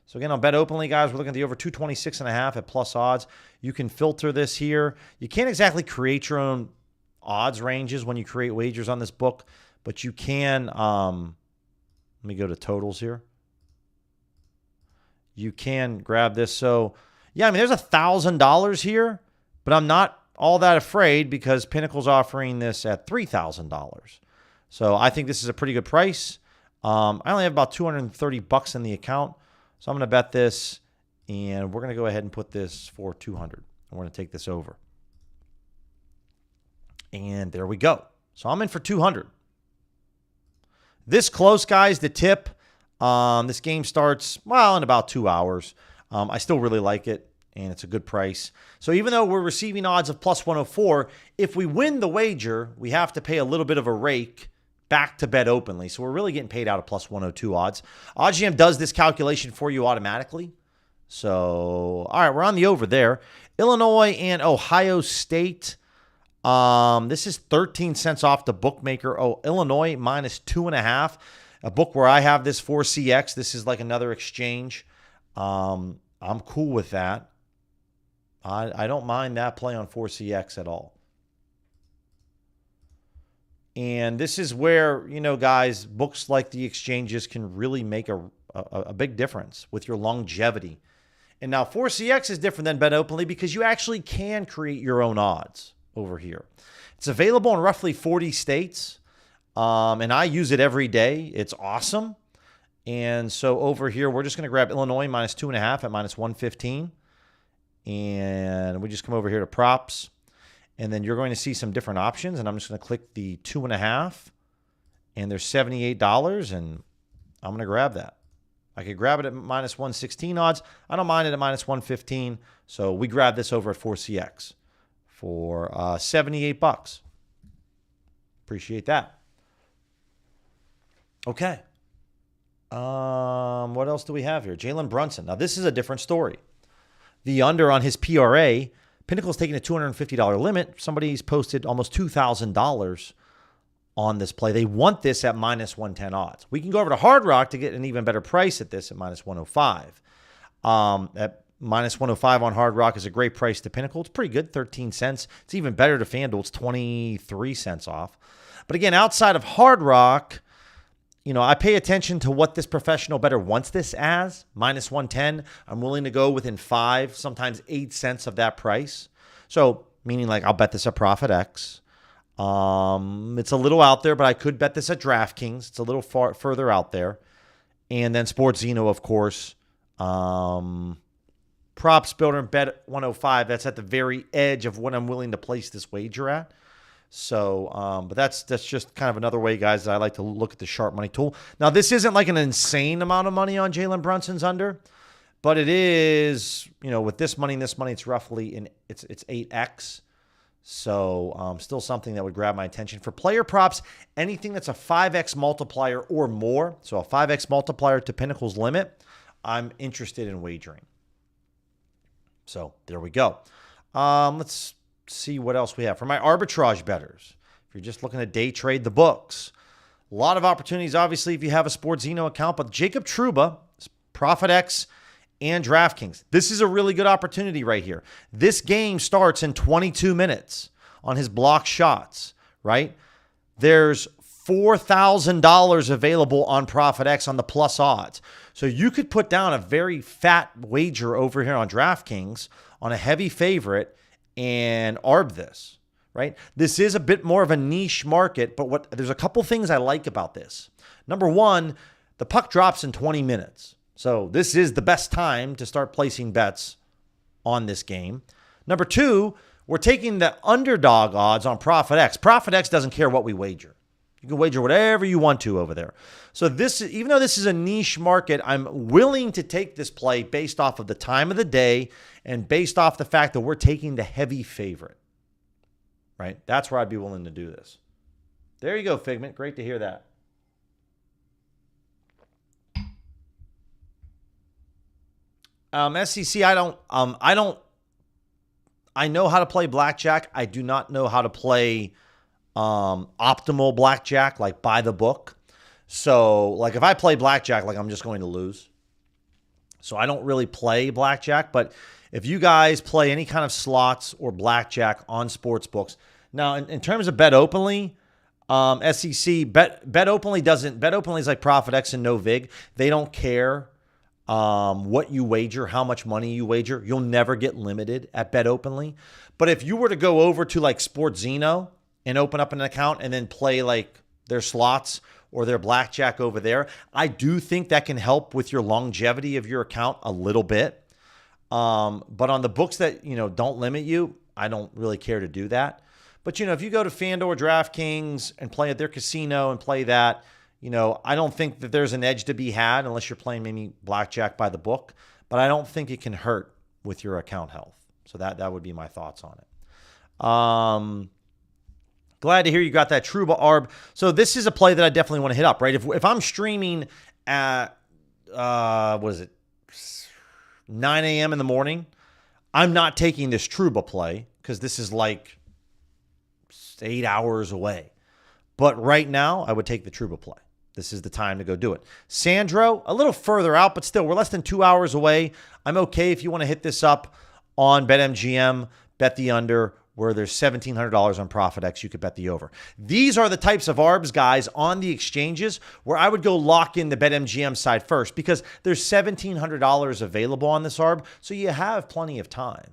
So again, on Bet Openly, guys, we're looking at the over 226.5 at plus odds. You can filter this here. You can't exactly create your own odds ranges when you create wagers on this book, but you can, let me go to totals here. You can grab this. So, yeah, I mean, there's $1,000 here, but I'm not all that afraid because Pinnacle's offering this at $3,000. So I think this is a pretty good price. I only have about $230 in the account. So I'm going to bet this, and we're going to go ahead and put this for 200. And we're going to take this over. And there we go. So I'm in for 200. This close, guys, the tip. This game starts, well, in about 2 hours. I still really like it, and it's a good price. So even though we're receiving odds of plus 104, if we win the wager, we have to pay a little bit of a rake back to Bet Openly. So we're really getting paid out of plus 102 odds. OddsJam does this calculation for you automatically. So, all right, we're on the over there. Illinois and Ohio State. This is 13 cents off the bookmaker. Oh, Illinois minus 2.5. A book where I have this 4CX. This is like another exchange. I'm cool with that. I don't mind that play on 4CX at all. And this is where, you know, guys, books like the exchanges can really make a big difference with your longevity. And now 4CX is different than Bet Openly because you actually can create your own odds over here. It's available in roughly 40 states. And I use it every day. It's awesome. And so over here, we're just going to grab Illinois minus 2.5 at minus 115. And we just come over here to props. And then you're going to see some different options. And I'm just going to click the 2.5. And there's $78. And I'm going to grab that. I could grab it at minus 116 odds. I don't mind it at minus 115. So we grab this over at 4CX for $78. Appreciate that. Okay. What else do we have here? Jalen Brunson. Now, this is a different story. The under on his PRA, Pinnacle's taking a $250 limit. Somebody's posted almost $2,000 on this play. They want this at minus 110 odds. We can go over to Hard Rock to get an even better price at this at minus 105. At minus 105 on Hard Rock is a great price to Pinnacle. It's pretty good, 13 cents. It's even better to FanDuel. It's 23 cents off. But again, outside of Hard Rock, you know, I pay attention to what this professional bettor wants this as. Minus 110. I'm willing to go within 5, sometimes 8 cents of that price. So, meaning like I'll bet this at Profit X. It's a little out there, but I could bet this at DraftKings. It's a little further out there. And then Sports Zeno, of course. Props Builder and Bet 105. That's at the very edge of what I'm willing to place this wager at. So, but that's just kind of another way, guys, that I like to look at the sharp money tool. Now, this isn't like an insane amount of money on Jalen Brunson's under, but it is, you know, with this money, it's roughly it's 8x. So, still something that would grab my attention. For player props, anything that's a 5x multiplier or more, so a 5x multiplier to Pinnacle's limit, I'm interested in wagering. So, there we go. Let's see what else we have. For my arbitrage bettors, if you're just looking to day trade the books, a lot of opportunities, obviously, if you have a Sports Zeno account, but Jacob Trouba, ProfitX, and DraftKings. This is a really good opportunity right here. This game starts in 22 minutes on his block shots, right? There's $4,000 available on ProfitX on the plus odds. So you could put down a very fat wager over here on DraftKings on a heavy favorite and arb this, right? This is a bit more of a niche market, but there's a couple things I like about this. Number one, the puck drops in 20 minutes. So this is the best time to start placing bets on this game. Number two, we're taking the underdog odds on ProfitX. ProfitX doesn't care what we wager. You can wager whatever you want to over there. So this, even though this is a niche market, I'm willing to take this play based off of the time of the day and based off the fact that we're taking the heavy favorite, right? That's where I'd be willing to do this. There you go, Figment. Great to hear that. SEC, I know how to play blackjack. I do not know how to play optimal blackjack, like by the book. So like if I play blackjack, like I'm just going to lose. So I don't really play blackjack, but if you guys play any kind of slots or blackjack on sports books, now in terms of bet openly, SEC bet openly is like Profit X and no vig. They don't care what you wager, how much money you wager. You'll never get limited at bet openly. But if you were to go over to like Sportzino and open up an account and then play like their slots or their blackjack over there, I do think that can help with your longevity of your account a little bit. But on the books that, don't limit you, I don't really care to do that. But, if you go to FanDuel or DraftKings and play at their casino and play that, I don't think that there's an edge to be had unless you're playing maybe blackjack by the book. But I don't think it can hurt with your account health. So that would be my thoughts on it. Glad to hear you got that Trouba Arb. So this is a play that I definitely want to hit up, right? If I'm streaming at, 9 a.m. in the morning, I'm not taking this Trouba play because this is like 8 hours away. But right now, I would take the Trouba play. This is the time to go do it. Sandro, a little further out, but still, we're less than 2 hours away. I'm okay if you want to hit this up on BetMGM, bet the under, where there's $1,700 on Profit X, you could bet the over. These are the types of ARBs, guys, on the exchanges where I would go lock in the BetMGM side first because there's $1,700 available on this ARB, so you have plenty of time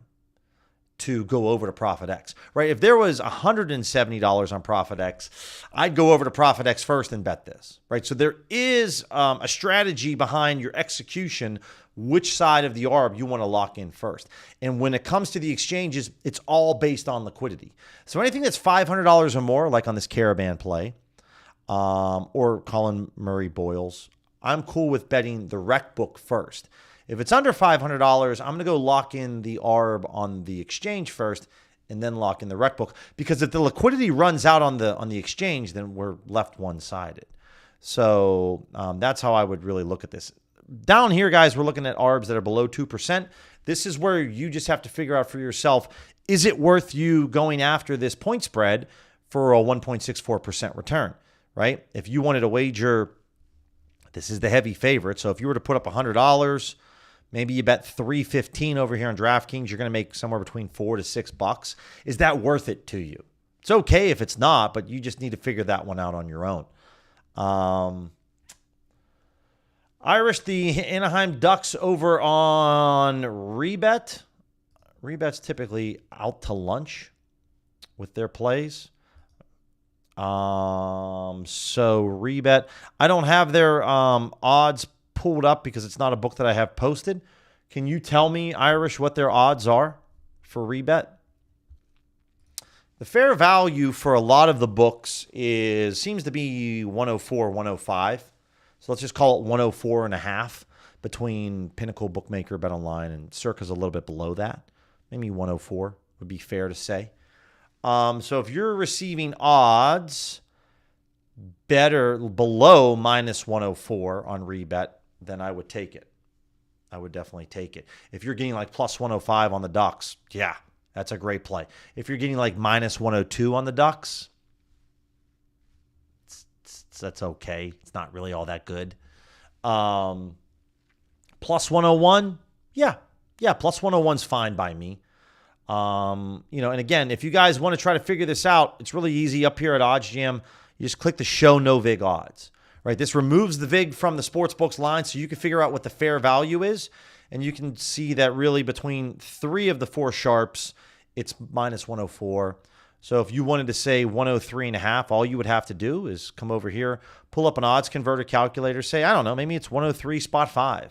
to go over to Profit X, right? If there was $170 on Profit X, I'd go over to Profit X first and bet this, right? So there is a strategy behind your execution, which side of the ARB you want to lock in first. And when it comes to the exchanges, it's all based on liquidity. So anything that's $500 or more, like on this Caravan play, or Colin Murray Boyles, I'm cool with betting the rec book first. If it's under $500, I'm going to go lock in the ARB on the exchange first and then lock in the rec book. Because if the liquidity runs out on the exchange, then we're left one-sided. So that's how I would really look at this. Down here, guys, we're looking at ARBs that are below 2%. This is where you just have to figure out for yourself, is it worth you going after this point spread for a 1.64% return, right? If you wanted to wager, this is the heavy favorite. So if you were to put up $100, maybe you bet $3.15 over here on DraftKings, you're going to make somewhere between $4 to $6. Is that worth it to you? It's okay if it's not, but you just need to figure that one out on your own. Irish, the Anaheim Ducks over on Rebet. Rebet's typically out to lunch with their plays. So Rebet, I don't have their odds pulled up because it's not a book that I have posted. Can you tell me, Irish, what their odds are for Rebet? The fair value for a lot of the books seems to be 104, 105. So let's just call it 104.5 between Pinnacle, Bookmaker, BetOnline, and Circa's a little bit below that. Maybe 104 would be fair to say. So if you're receiving odds below minus 104 on Rebet, then I would take it. I would definitely take it. If you're getting like plus 105 on the Ducks, yeah, that's a great play. If you're getting like minus 102 on the Ducks, that's okay. It's not really all that good. Plus 101, yeah, plus 101's fine by me. And again, if you guys want to try to figure this out, it's really easy. Up here at OddsJam, you just click the show no vig odds, right? This removes the vig from the sportsbooks line so you can figure out what the fair value is. And you can see that really between 3 of the 4 sharps, it's minus 104. So if you wanted to say 103.5, all you would have to do is come over here, pull up an odds converter calculator, say, I don't know, maybe it's 103.5.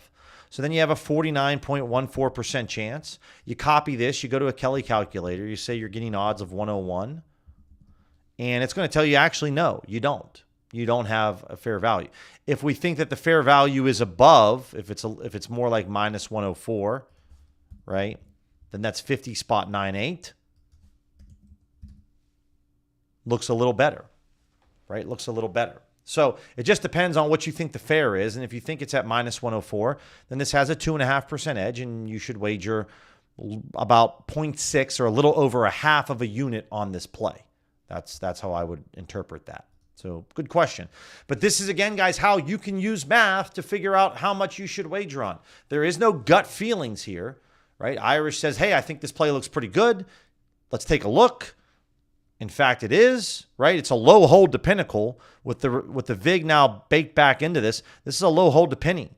So then you have a 49.14% chance. You copy this, you go to a Kelly calculator, you say you're getting odds of 101, and it's going to tell you actually no, you don't. you don't have a fair value. If we think that the fair value is above, if it's more like minus 104, right, then that's 50.98. Looks a little better, right? Looks a little better. So it just depends on what you think the fair is. And if you think it's at minus 104, then this has a 2.5% edge, and you should wager about 0.6 or a little over a half of a unit on this play. That's how I would interpret that. So good question. But this is, again, guys, how you can use math to figure out how much you should wager on. There is no gut feelings here, right? Irish says, hey, I think this play looks pretty good. Let's take a look. In fact, it is, right? It's a low hold to Pinnacle with the VIG now baked back into this. This is a low hold to Penny.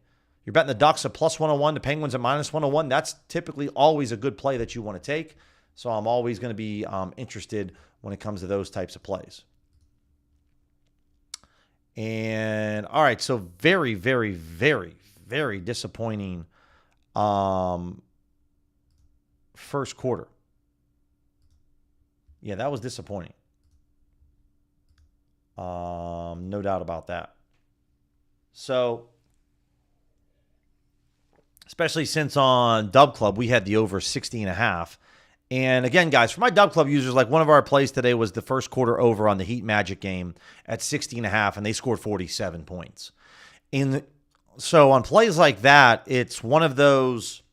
You're betting the Ducks at plus 101, the Penguins at minus 101. That's typically always a good play that you want to take. So I'm always going to be interested when it comes to those types of plays. And all right, so very, very, very, very disappointing first quarter. Yeah, that was disappointing. No doubt about that. So, especially since on Dub Club, we had the over 60.5. And again, guys, for my Dub Club users, like one of our plays today was the first quarter over on the Heat Magic game at 60.5, and they scored 47 points. So on plays like that, it's one of those,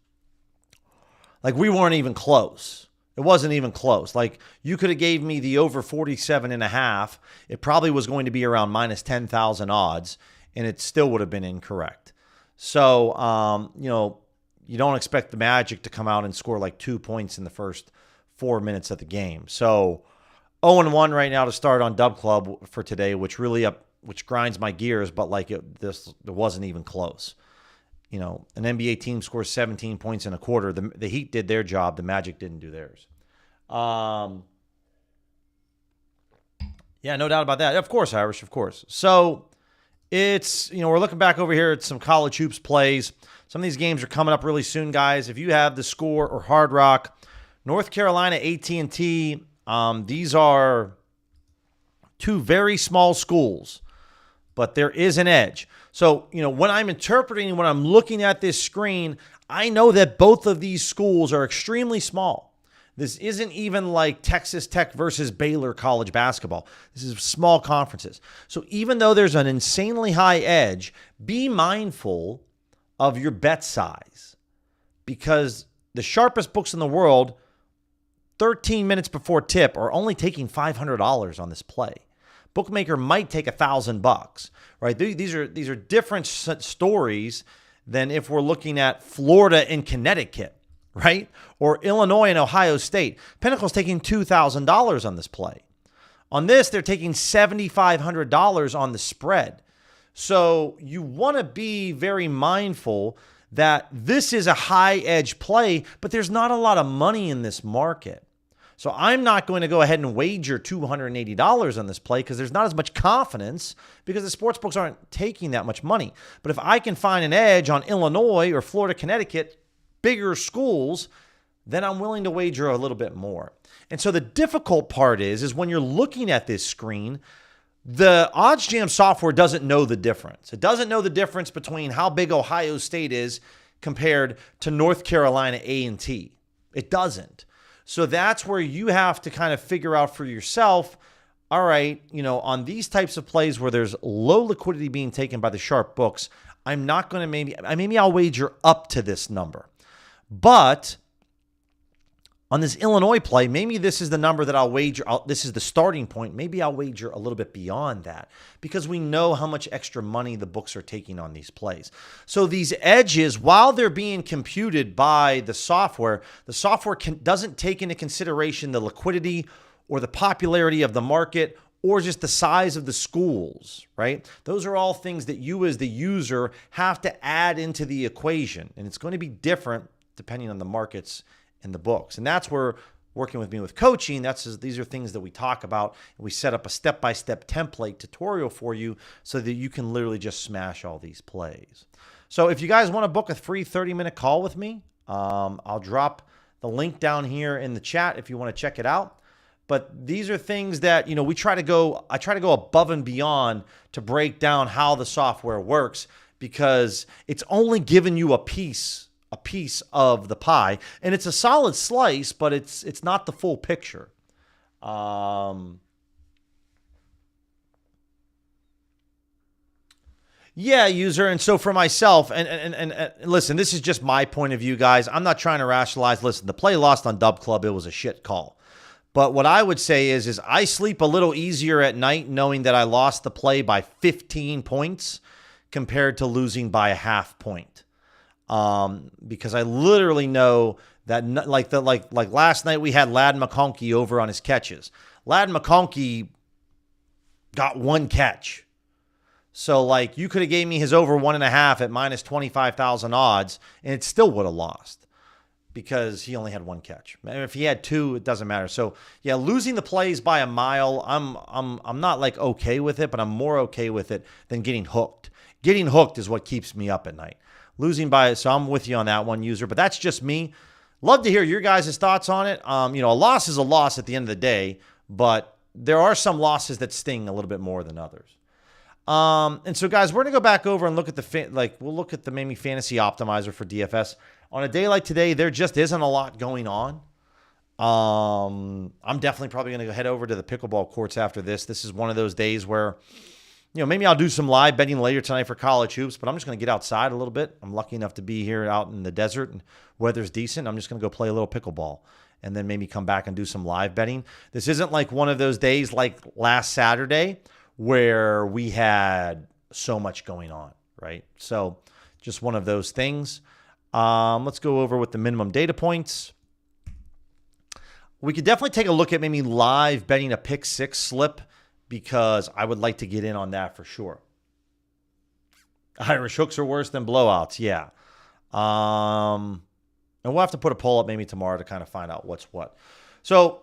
like we weren't even close. It wasn't even close. Like you could have gave me the over 47.5. It probably was going to be around minus 10,000 odds, and it still would have been incorrect. So, you don't expect the Magic to come out and score like 2 points in the first 4 minutes of the game. So 0-1 right now to start on Dub Club for today, which grinds my gears, but like it wasn't even close. An NBA team scores 17 points in a quarter. The Heat did their job. The Magic didn't do theirs. Yeah, no doubt about that. Of course, Irish, of course. So it's, we're looking back over here at some college hoops plays. Some of these games are coming up really soon, guys. If you have the Score or Hard Rock, North Carolina AT&T, these are two very small schools, but there is an edge. So, when I'm interpreting, when I'm looking at this screen, I know that both of these schools are extremely small. This isn't even like Texas Tech versus Baylor college basketball. This is small conferences. So even though there's an insanely high edge, be mindful of your bet size, because the sharpest books in the world, 13 minutes before tip, are only taking $500 on this play. Bookmaker might take $1,000, right? These are different stories than if we're looking at Florida and Connecticut, right? Or Illinois and Ohio State. Pinnacle's taking $2,000 on this play. On this, they're taking $7,500 on the spread. So you want to be very mindful that this is a high edge play, but there's not a lot of money in this market. So I'm not going to go ahead and wager $280 on this play because there's not as much confidence because the sports books aren't taking that much money. But if I can find an edge on Illinois or Florida, Connecticut, bigger schools, then I'm willing to wager a little bit more. And so the difficult part is when you're looking at this screen, the OddsJam software doesn't know the difference. It doesn't know the difference between how big Ohio State is compared to North Carolina A&T. It doesn't. So that's where you have to kind of figure out for yourself, all right, on these types of plays where there's low liquidity being taken by the sharp books, I'm not going to maybe I'll wager up to this number. But on this Illinois play, maybe this is the number that I'll wager. This is the starting point. Maybe I'll wager a little bit beyond that because we know how much extra money the books are taking on these plays. So these edges, while they're being computed by the software doesn't take into consideration the liquidity or the popularity of the market or just the size of the schools, right? Those are all things that you as the user have to add into the equation. And it's going to be different depending on the markets and the books. And that's where working with me with coaching, these are things that we talk about. And we set up a step-by-step template tutorial for you so that you can literally just smash all these plays. So if you guys want to book a free 30-minute call with me, I'll drop the link down here in the chat if you want to check it out. But these are things that, I try to go above and beyond to break down how the software works, because it's only giving you a piece of the pie, and it's a solid slice, but it's not the full picture. Yeah, user. And so for myself, and listen, this is just my point of view, guys. I'm not trying to rationalize. Listen, the play lost on Dub Club, it was a shit call. But what I would say is I sleep a little easier at night knowing that I lost the play by 15 points compared to losing by a half point. Because I literally know that, like last night we had Ladd McConkey over on his catches. Ladd McConkey got one catch. So, like, you could have gave me his over 1.5 at minus 25,000 odds, and it still would have lost because he only had one catch. If he had two, it doesn't matter. So, yeah, losing the plays by a mile, I'm not like okay with it, but I'm more okay with it than getting hooked. Getting hooked is what keeps me up at night. Losing by, so I'm with you on that one, user. But that's just me. Love to hear your guys' thoughts on it. A loss is a loss at the end of the day, but there are some losses that sting a little bit more than others. And so, guys, we're going to go back over and look at we'll look at the maybe fantasy optimizer for DFS. On a day like today, there just isn't a lot going on. I'm definitely probably going to go head over to the pickleball courts after this. This is one of those days where, maybe I'll do some live betting later tonight for college hoops, but I'm just going to get outside a little bit. I'm lucky enough to be here out in the desert and weather's decent. I'm just going to go play a little pickleball and then maybe come back and do some live betting. This isn't like one of those days like last Saturday where we had so much going on, right? So just one of those things. Let's go over with the minimum data points. We could definitely take a look at maybe live betting a pick six slip, because I would like to get in on that for sure. Irish hooks are worse than blowouts, yeah. And we'll have to put a poll up maybe tomorrow to kind of find out what's what. So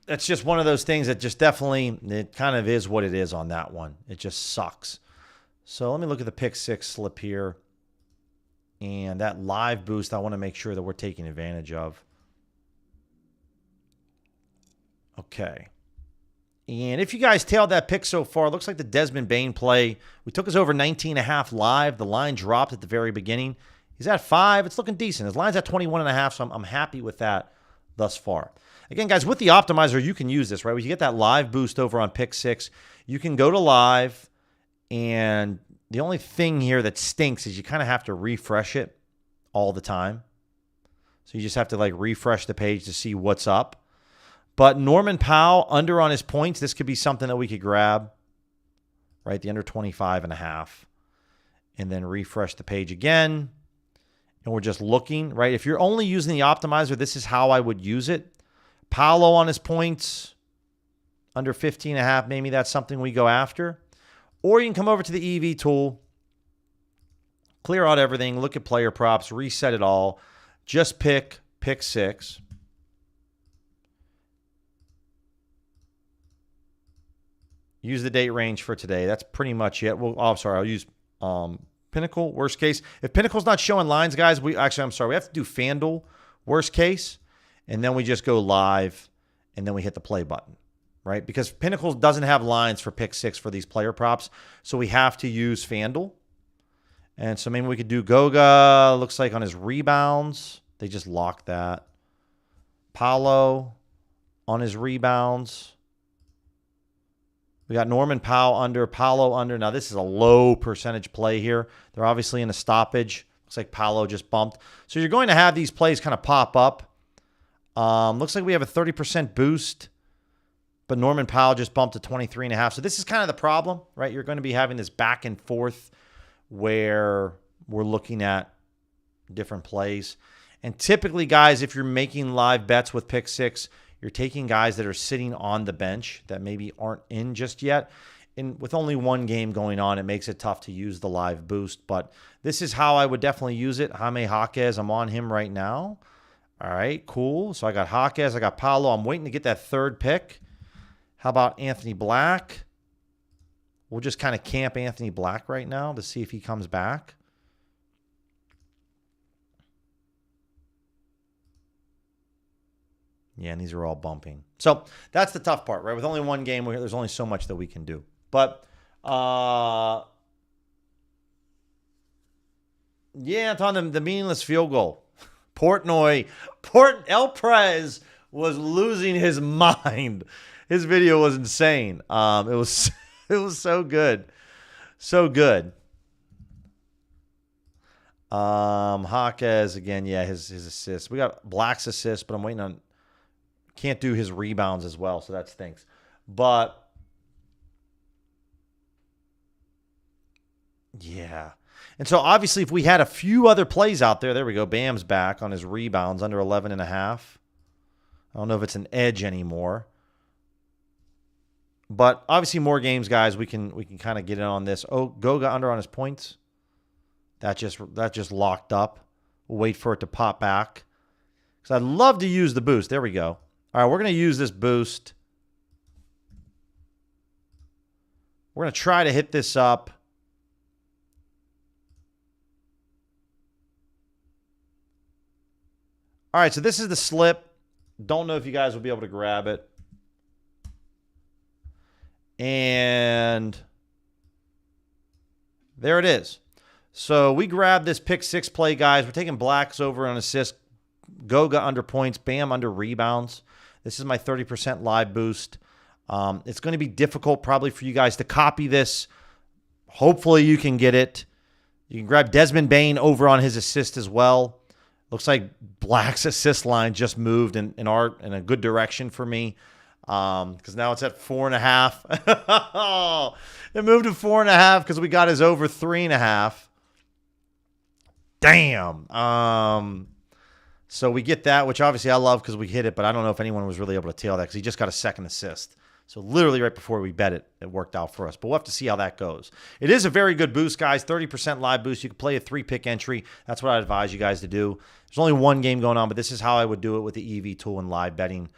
it's just one of those things that just definitely, it kind of is what it is on that one. It just sucks. So let me look at the pick six slip here. And that live boost, I want to make sure that we're taking advantage of. Okay. And if you guys tailed that pick so far, it looks like the Desmond Bane play. We took us over 19.5 live. The line dropped at the very beginning. He's at 5. It's looking decent. His line's at 21.5, so I'm happy with that thus far. Again, guys, with the optimizer, you can use this, right? When you get that live boost over on pick six, you can go to live, and the only thing here that stinks is you kind of have to refresh it all the time. So you just have to refresh the page to see what's up. But Norman Powell under on his points, this could be something that we could grab, right? The under 25.5, and then refresh the page again. And we're just looking, right? If you're only using the optimizer, this is how I would use it. Paolo on his points, under 15.5, maybe that's something we go after. Or you can come over to the EV tool, clear out everything, look at player props, reset it all. Just pick six. Use the date range for today. That's pretty much it. I'll use Pinnacle, worst case. If Pinnacle's not showing lines, guys, we have to do FanDuel, worst case, and then we just go live, and then we hit the play button, right? Because Pinnacle doesn't have lines for pick six for these player props, so we have to use FanDuel. And so maybe we could do Goga, looks like on his rebounds. They just locked that. Paolo on his rebounds. We got Norman Powell under, Paolo under. Now, this is a low percentage play here. They're obviously in a stoppage. Looks like Paolo just bumped. So you're going to have these plays kind of pop up. Looks like we have a 30% boost, but Norman Powell just bumped to 23.5. So this is kind of the problem, right? You're going to be having this back and forth where we're looking at different plays. And typically, guys, if you're making live bets with pick six, you're taking guys that are sitting on the bench that maybe aren't in just yet. And with only one game going on, it makes it tough to use the live boost. But this is how I would definitely use it. Jaime Jaquez, I'm on him right now. All right, cool. So I got Jaquez, I got Paolo. I'm waiting to get that third pick. How about Anthony Black? We'll just kind of camp Anthony Black right now to see if he comes back. Yeah, and these are all bumping. So that's the tough part, right? With only one game, there's only so much that we can do. But, yeah, it's on the meaningless field goal. El Prez was losing his mind. His video was insane. It was so good. So good. Jaquez, again, yeah, his assists. We got Black's assist, but I'm waiting on... Can't do his rebounds as well, so that stinks. But, yeah. And so, obviously, if we had a few other plays out there we go. Bam's back on his rebounds, under 11.5. I don't know if it's an edge anymore. But, obviously, more games, guys, we can kind of get in on this. Oh, Goga under on his points. That just locked up. We'll wait for it to pop back. Because I'd love to use the boost. There we go. All right, we're going to use this boost. We're going to try to hit this up. All right, so this is the slip. Don't know if you guys will be able to grab it. And there it is. So we grabbed this pick 6 play, guys. We're taking Blacks over on assist. Goga under points. Bam under rebounds. This is my 30% live boost. It's going to be difficult probably for you guys to copy this. Hopefully you can get it. You can grab Desmond Bane over on his assist as well. Looks like Black's assist line just moved in a good direction for me. Because now it's at 4.5. It moved to 4.5 because we got his over 3.5. Damn. So we get that, which obviously I love because we hit it, but I don't know if anyone was really able to tail that because he just got a second assist. So literally right before we bet it, it worked out for us. But we'll have to see how that goes. It is a very good boost, guys. 30% live boost. You can play a 3-pick entry. That's what I advise you guys to do. There's only one game going on, but this is how I would do it with the EV tool and live betting.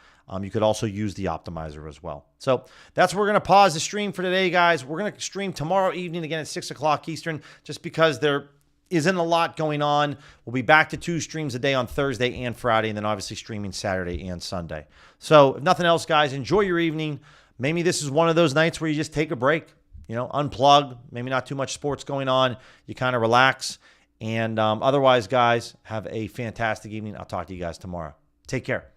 You could also use the optimizer as well. So that's where we're going to pause the stream for today, guys. We're going to stream tomorrow evening again at 6 o'clock Eastern just because there isn't a lot going on. We'll be back to 2 streams a day on Thursday and Friday, and then obviously streaming Saturday and Sunday. So if nothing else, guys, enjoy your evening. Maybe this is one of those nights where you just take a break, unplug, maybe not too much sports going on. You kind of relax. And otherwise, guys, have a fantastic evening. I'll talk to you guys tomorrow. Take care.